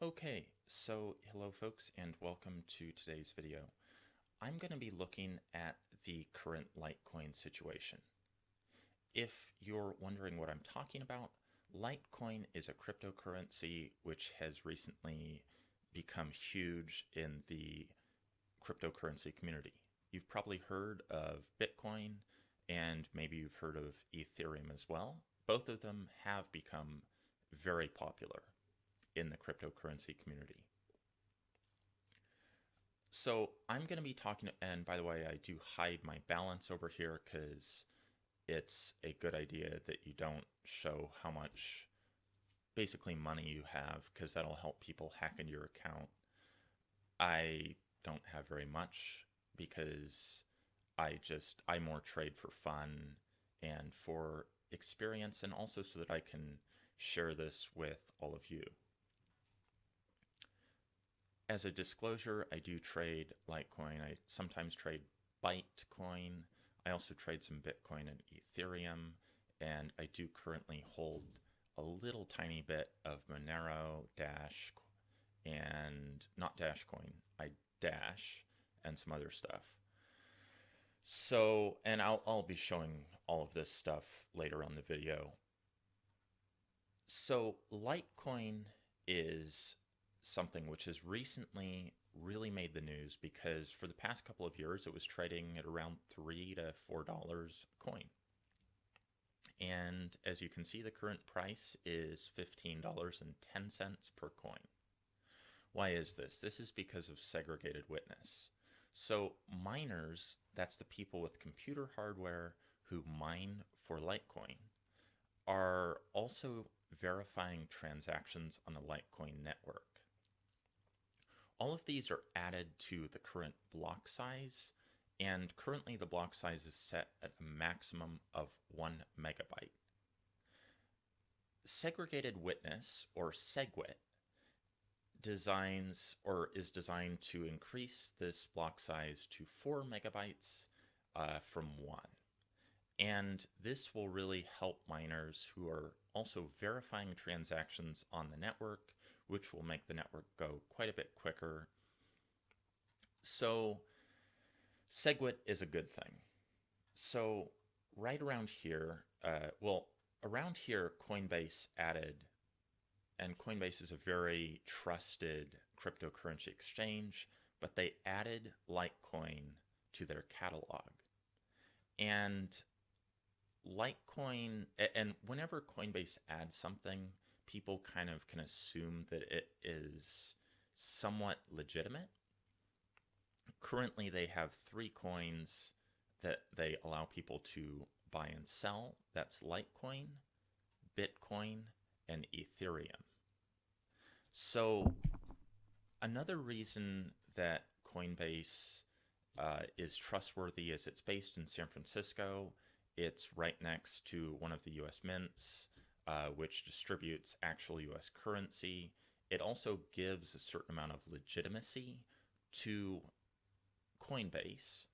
Okay, so hello folks and welcome to today's video. I'm going to be looking at the current Litecoin situation. If you're wondering what I'm talking about, Litecoin is a cryptocurrency which has recently become huge in the cryptocurrency community. You've probably heard of Bitcoin and maybe you've heard of Ethereum as well. Both of them have become very popular in the cryptocurrency community. So I'm going to be talking, and by the way, I do hide my balance over here because it's a good idea that you don't show how much basically money you have because that'll help people hack into your account. I don't have very much because I more trade for fun and for experience and also so that I can share this with all of you. As a disclosure, I do trade Litecoin. I sometimes trade Bytecoin. I also trade some Bitcoin and Ethereum. And I do currently hold a little tiny bit of Monero, Dash, and not Dashcoin, Dash, and some other stuff. So, and I'll be showing all of this stuff later on the video. So Litecoin is something which has recently really made the news because for the past couple of years it was trading at around $3 to $4 a coin. And as you can see, the current price is $15.10 per coin. Why is this? This is because of segregated witness. So miners, that's the people with computer hardware who mine for Litecoin, are also verifying transactions on the Litecoin network. All of these are added to the current block size, and currently the block size is set at a maximum of 1 megabyte. Segregated witness, or Segwit, is designed to increase this block size to 4 megabytes from 1. And this will really help miners who are also verifying transactions on the network, which will make the network go quite a bit quicker. So Segwit is a good thing. So right around here, around here Coinbase added, and Coinbase is a very trusted cryptocurrency exchange, but they added Litecoin to their catalog. And Litecoin, and whenever Coinbase adds something, people kind of can assume that it is somewhat legitimate. Currently, they have 3 coins that they allow people to buy and sell. That's Litecoin, Bitcoin, and Ethereum. So another reason that Coinbase is trustworthy is it's based in San Francisco. It's right next to one of the US mints, which distributes actual US currency. It also gives a certain amount of legitimacy to Coinbase.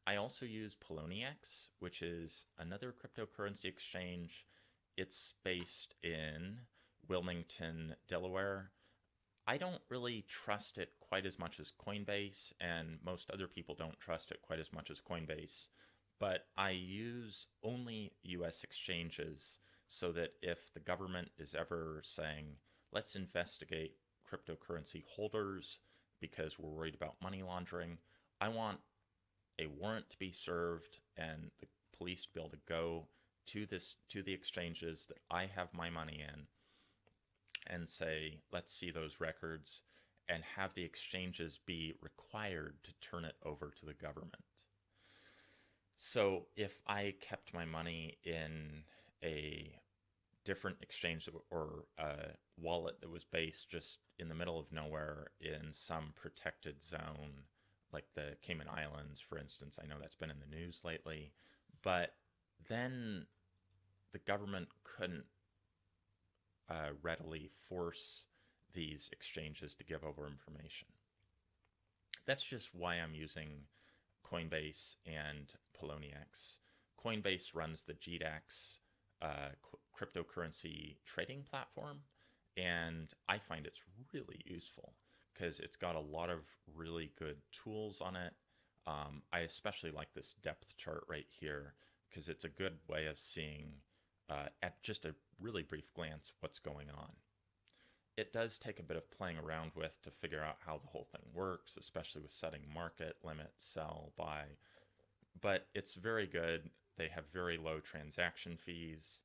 I also use Poloniex, which is another cryptocurrency exchange. It's based in Wilmington, Delaware. I don't really trust it quite as much as Coinbase, and most other people don't trust it quite as much as Coinbase. But I use only US exchanges so that if the government is ever saying, let's investigate cryptocurrency holders because we're worried about money laundering, I want a warrant to be served and the police to be able to go to the exchanges that I have my money in and say, let's see those records, and have the exchanges be required to turn it over to the government. So if I kept my money in a different exchange or a wallet that was based just in the middle of nowhere in some protected zone, like the Cayman Islands, for instance, I know that's been in the news lately, but then the government couldn't readily force these exchanges to give over information. That's just why I'm using Coinbase and Poloniex. Coinbase runs the GDAX cryptocurrency trading platform, And I find it's really useful because it's got a lot of really good tools on it. I especially like this depth chart right here because it's a good way of seeing at just a really brief glance what's going on. It does take a bit of playing around with to figure out how the whole thing works, especially with setting market, limit, sell, buy. But it's very good. They have very low transaction fees.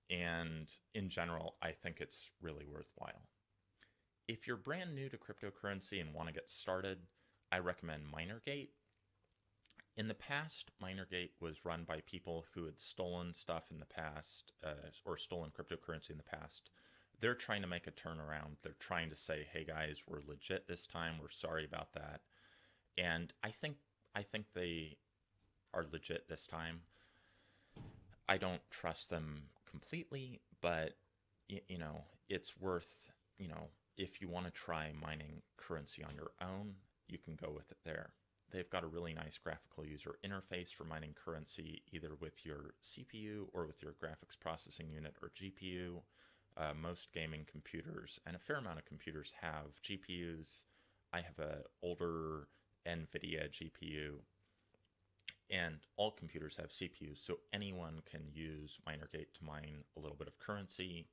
And in general, I think it's really worthwhile. If you're brand new to cryptocurrency and want to get started, I recommend MinerGate. In the past, MinerGate was run by people who had stolen stuff in the past, or stolen cryptocurrency in the past. They're trying to make a turnaround. They're trying to say, "Hey guys, we're legit this time. We're sorry about that." And I think they are legit this time. I don't trust them completely, but it's worth, if you want to try mining currency on your own, you can go with it there. They've got a really nice graphical user interface for mining currency, either with your CPU or with your graphics processing unit or GPU. Most gaming computers and a fair amount of computers have GPUs. I have an older NVIDIA GPU, and all computers have CPUs, so anyone can use MinerGate to mine a little bit of currency.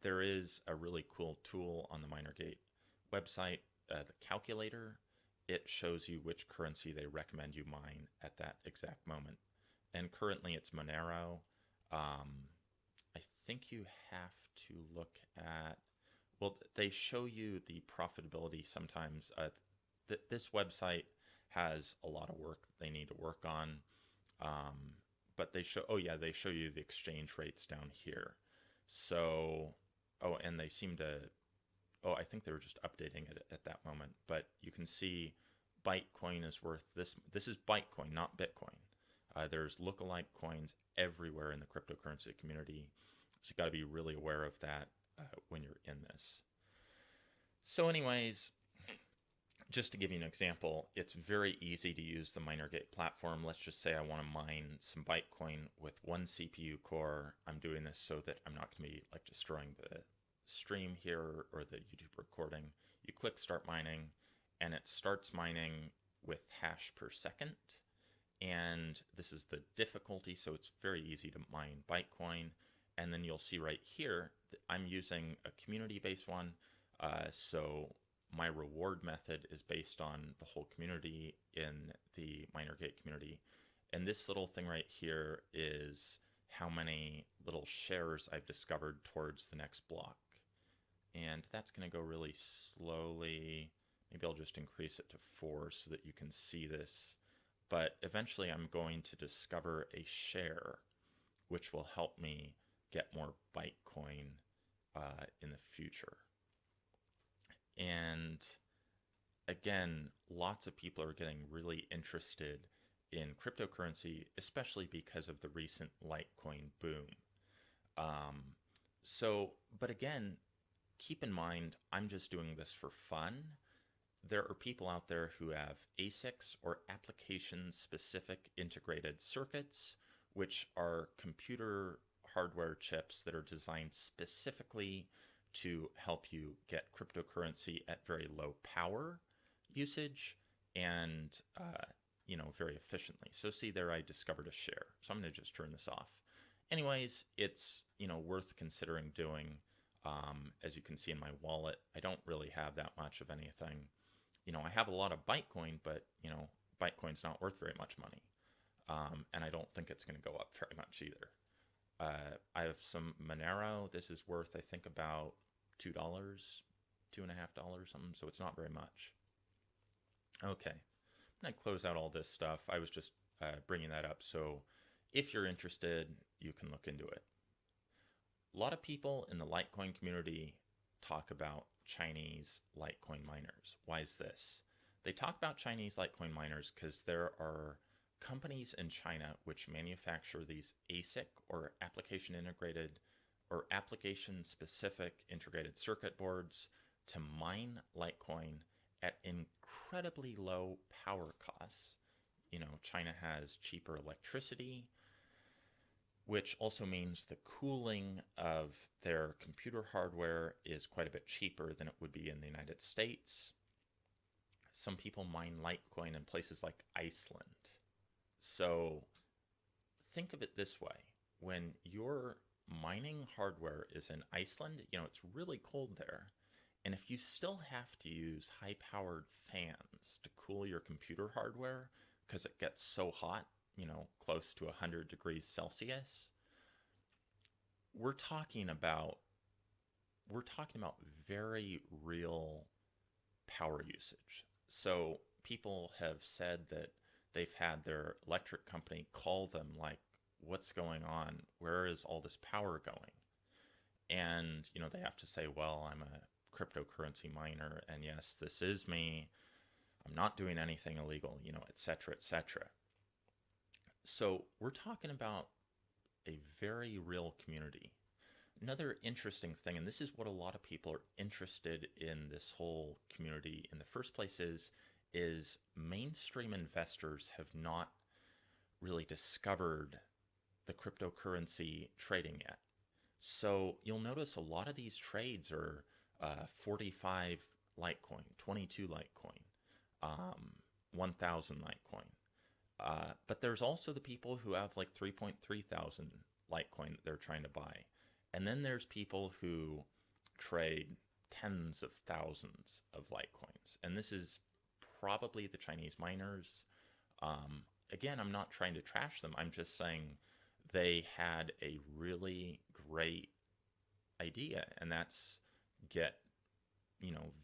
There is a really cool tool on the MinerGate website, the calculator. It shows you which currency they recommend you mine at that exact moment. And currently it's Monero. I think you have to look at, well, they show you the profitability sometimes. This website has a lot of work they need to work on. But they show, oh yeah, they show you the exchange rates down here. So, oh, and they seem to, oh, I think they were just updating it at that moment. But you can see Bytecoin is worth this. This is Bytecoin, not Bitcoin. There's lookalike coins everywhere in the cryptocurrency community. So you got to be really aware of that when you're in this. So anyways, just to give you an example, it's very easy to use the MinerGate platform. Let's just say I want to mine some Bytecoin with one CPU core. I'm doing this so that I'm not going to be like destroying the stream here or the YouTube recording. You click start mining and it starts mining with hash per second. And this is the difficulty, so it's very easy to mine Bytecoin. And then you'll see right here that I'm using a community-based one. So my reward method is based on the whole community in the MinerGate community. And this little thing right here is how many little shares I've discovered towards the next block. And that's going to go really slowly. Maybe I'll just increase it to 4 so that you can see this. But eventually I'm going to discover a share which will help me get more Bytecoin in the future. And again, lots of people are getting really interested in cryptocurrency, especially because of the recent Litecoin boom. But again, keep in mind, I'm just doing this for fun. There are people out there who have ASICs, or application-specific integrated circuits, which are computer hardware chips that are designed specifically to help you get cryptocurrency at very low power usage and very efficiently. So see there, I discovered a share. So I'm going to just turn this off. Anyways, it's worth considering doing. As you can see in my wallet, I don't really have that much of anything. I have a lot of Bytecoin, but Bytecoin's not worth very much money, and I don't think it's going to go up very much either. I have some Monero. This is worth, I think, about $2, $2.50, something. So it's not very much. Okay, I'm going to close out all this stuff. I was just bringing that up. So if you're interested, you can look into it. A lot of people in the Litecoin community talk about Chinese Litecoin miners. Why is this? They talk about Chinese Litecoin miners because there are companies in China which manufacture these ASIC, or application integrated or application specific integrated circuit boards, to mine Litecoin at incredibly low power costs. China has cheaper electricity. which also means the cooling of their computer hardware is quite a bit cheaper than it would be in the United States. Some people mine Litecoin in places like Iceland. So think of it this way. When your mining hardware is in Iceland, it's really cold there. And if you still have to use high-powered fans to cool your computer hardware because it gets so hot, close to 100 degrees Celsius, we're talking about very real power usage. So people have said that they've had their electric company call them like, what's going on? Where is all this power going? And, they have to say, well, I'm a cryptocurrency miner, and yes, this is me. I'm not doing anything illegal, et cetera, et cetera. So we're talking about a very real community. Another interesting thing, and this is what a lot of people are interested in this whole community in the first place, is mainstream investors have not really discovered the cryptocurrency trading yet. So you'll notice a lot of these trades are 45 Litecoin, 22 Litecoin, 1,000 Litecoin. But there's also the people who have like 3.3 thousand Litecoin that they're trying to buy. And then there's people who trade tens of thousands of Litecoins. And this is probably the Chinese miners. Again, I'm not trying to trash them. I'm just saying they had a really great idea, and that's get,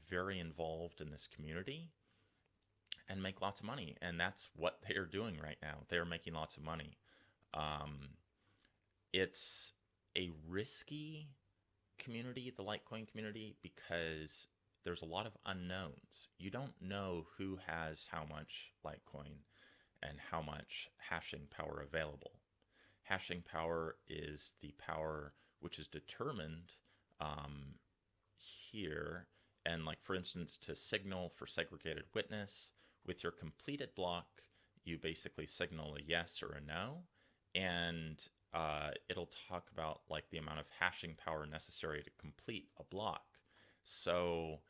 very involved in this community and make lots of money. And that's what they're doing right now. They're making lots of money. It's a risky community, the Litecoin community, because there's a lot of unknowns. You don't know who has how much Litecoin and how much hashing power available. Hashing power is the power which is determined here. And like, for instance, to signal for segregated witness, with your completed block, you basically signal a yes or a no. And it'll talk about like the amount of hashing power necessary to complete a block. So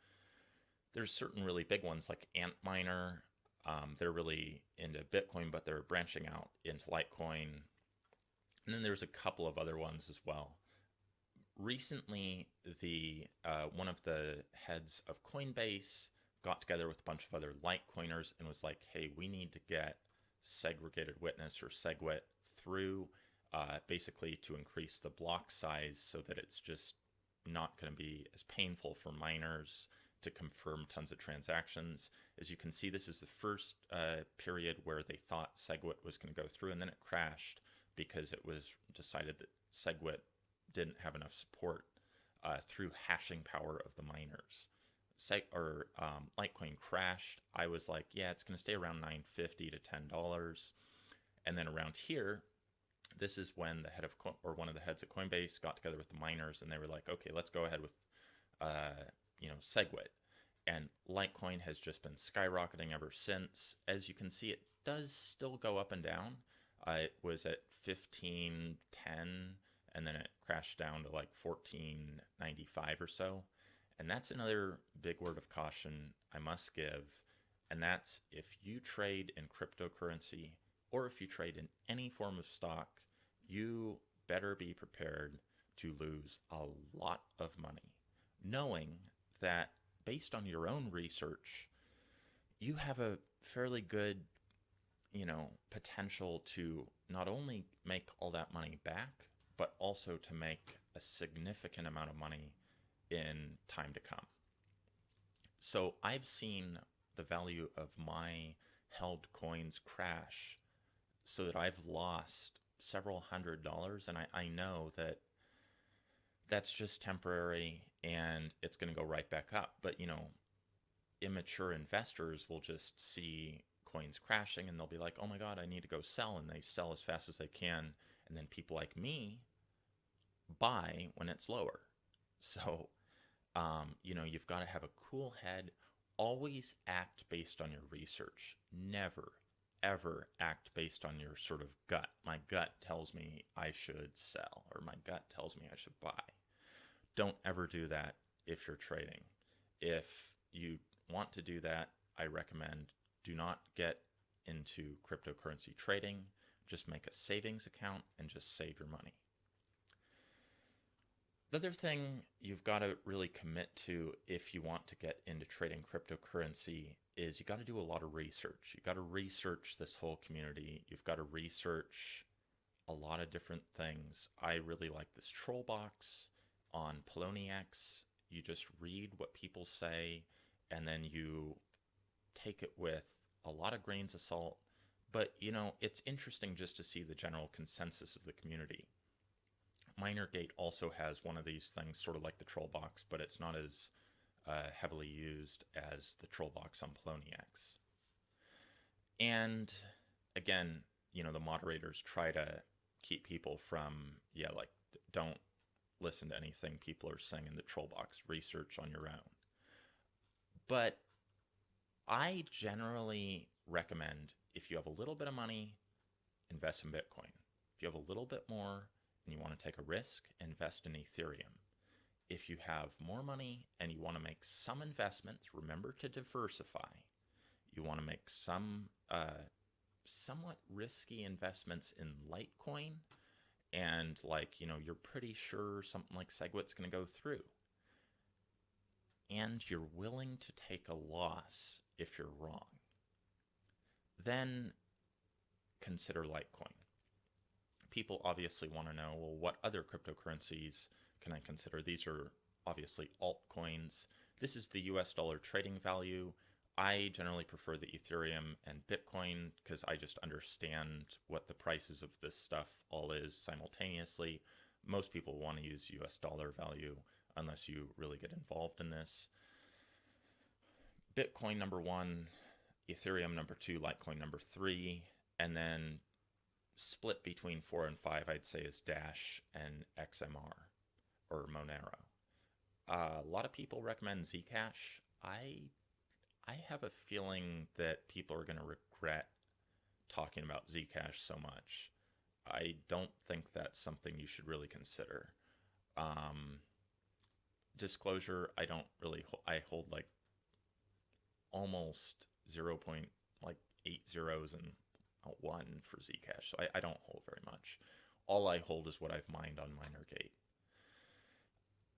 there's certain really big ones like Antminer. They're really into Bitcoin, but they're branching out into Litecoin. And then there's a couple of other ones as well. Recently, one of the heads of Coinbase got together with a bunch of other Litecoiners and was like, hey, we need to get segregated witness or Segwit through basically to increase the block size so that it's just not going to be as painful for miners to confirm tons of transactions. As you can see, this is the first period where they thought Segwit was going to go through, and then it crashed because it was decided that Segwit didn't have enough support through hashing power of the miners. Litecoin crashed. I was like, yeah, it's going to stay around $9.50 to $10. And then around here, this is when the head of one of the heads of Coinbase got together with the miners, and they were like, okay, let's go ahead with Segwit. And Litecoin has just been skyrocketing ever since. As you can see, it does still go up and down. It was at 15.10, and then it crashed down to like 14.95 or so. And that's another big word of caution I must give. And that's, if you trade in cryptocurrency or if you trade in any form of stock, you better be prepared to lose a lot of money, knowing that based on your own research, you have a fairly good, potential to not only make all that money back, but also to make a significant amount of money in time to come. So I've seen the value of my held coins crash so that I've lost several $100s, and I know that that's just temporary and it's going to go right back up. But, immature investors will just see coins crashing and they'll be like, oh my God, I need to go sell. And they sell as fast as they can. And then people like me buy when it's lower. So, you've got to have a cool head. Always act based on your research. Never, ever act based on your sort of gut. My gut tells me I should sell, or my gut tells me I should buy. Don't ever do that if you're trading. If you want to do that, I recommend do not get into cryptocurrency trading. Just make a savings account and just save your money. The other thing you've got to really commit to if you want to get into trading cryptocurrency is you got to do a lot of research. You got to research this whole community. You've got to research a lot of different things. I really like this troll box on Poloniex. You just read what people say, and then you take it with a lot of grains of salt. But, you know, it's interesting just to see the general consensus of the community. Minergate also has one of these things, sort of like the troll box, but it's not as heavily used as the troll box on Poloniex. And again, you know, the moderators try to keep people from, don't listen to anything people are saying in the troll box. Research on your own. But I generally recommend, if you have a little bit of money, invest in Bitcoin. If you have a little bit more and you want to take a risk, invest in Ethereum. If you have more money and you want to make some investments, remember to diversify. You want to make some somewhat risky investments in Litecoin, and you're pretty sure something like Segwit's going to go through. And you're willing to take a loss if you're wrong. Then consider Litecoin. People obviously want to know, well, what other cryptocurrencies can I consider? These are obviously altcoins. This is the US dollar trading value. I generally prefer the Ethereum and Bitcoin because I just understand what the prices of this stuff all is simultaneously. Most people want to use US dollar value unless you really get involved in this. Bitcoin number 1, Ethereum number 2, Litecoin number 3, and then split between 4 and 5, I'd say, is Dash and XMR or Monero. A lot of people recommend Zcash. I have a feeling that people are going to regret talking about Zcash so much. I don't think that's something you should really consider. Disclosure, I hold like almost 0.80 and a 1 for Zcash, so I don't hold very much. All I hold is what I've mined on Minergate.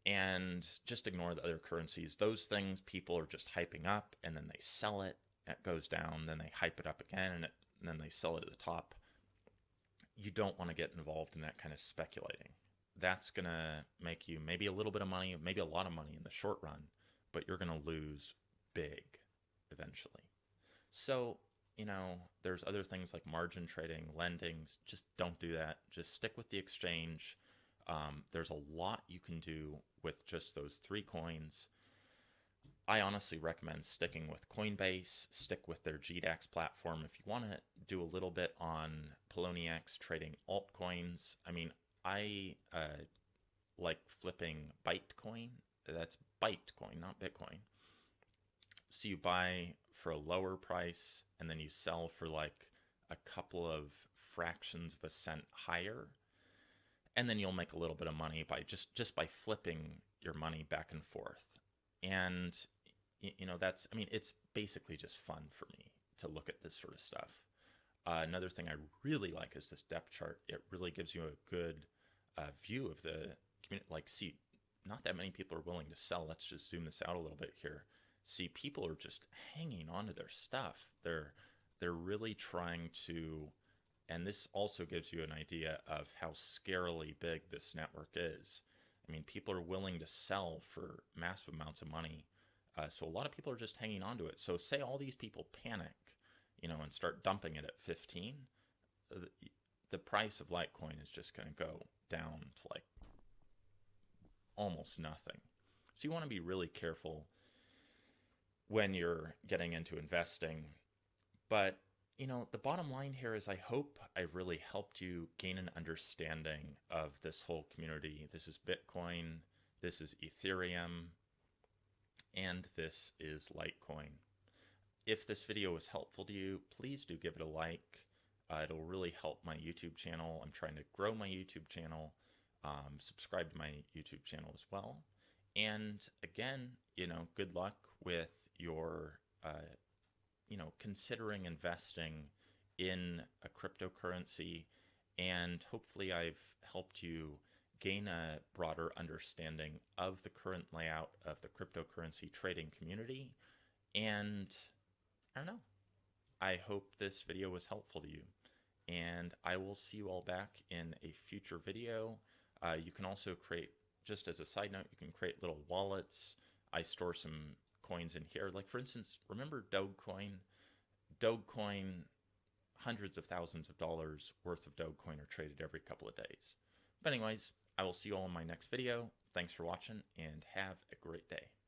And just ignore the other currencies. Those things people are just hyping up, and then they sell it, and it goes down, then they hype it up again, and then they sell it at the top. You don't want to get involved in that kind of speculating. That's going to make you maybe a little bit of money, maybe a lot of money in the short run, but you're going to lose big eventually. So, there's other things like margin trading, lending. Just don't do that. Just stick with the exchange. There's a lot you can do with just those 3 coins. I honestly recommend sticking with Coinbase, stick with their GDAX platform. If you want to do a little bit on Poloniex trading altcoins, I like flipping Bytecoin. That's Bytecoin, not Bitcoin. So you buy for a lower price, and then you sell for like a couple of fractions of a cent higher. And then you'll make a little bit of money by just by flipping your money back and forth. And, it's basically just fun for me to look at this sort of stuff. Another thing I really like is this depth chart. It really gives you a good view of the community. See, not that many people are willing to sell. Let's just zoom this out a little bit here. See, people are just hanging on to their stuff. They're really trying to. And this also gives you an idea of how scarily big this network is. People are willing to sell for massive amounts of money. So a lot of people are just hanging on to it. So say all these people panic, and start dumping it at 15, the price of Litecoin is just going to go down to like almost nothing. So you want to be really careful when you're getting into investing. But the bottom line here is I hope I've really helped you gain an understanding of this whole community. This is Bitcoin, this is Ethereum, and this is Litecoin. If this video was helpful to you, please do give it a like. It'll really help my YouTube channel. I'm trying to grow my YouTube channel. Subscribe to my YouTube channel as well. And again, good luck with your, considering investing in a cryptocurrency. And hopefully I've helped you gain a broader understanding of the current layout of the cryptocurrency trading community. And I don't know, I hope this video was helpful to you. And I will see you all back in a future video. You can also create, just as a side note, you can create little wallets. I store some coins in here. Like, for instance, remember Dogecoin? Dogecoin, hundreds of thousands of dollars worth of Dogecoin are traded every couple of days. But anyways, I will see you all in my next video. Thanks for watching, and have a great day.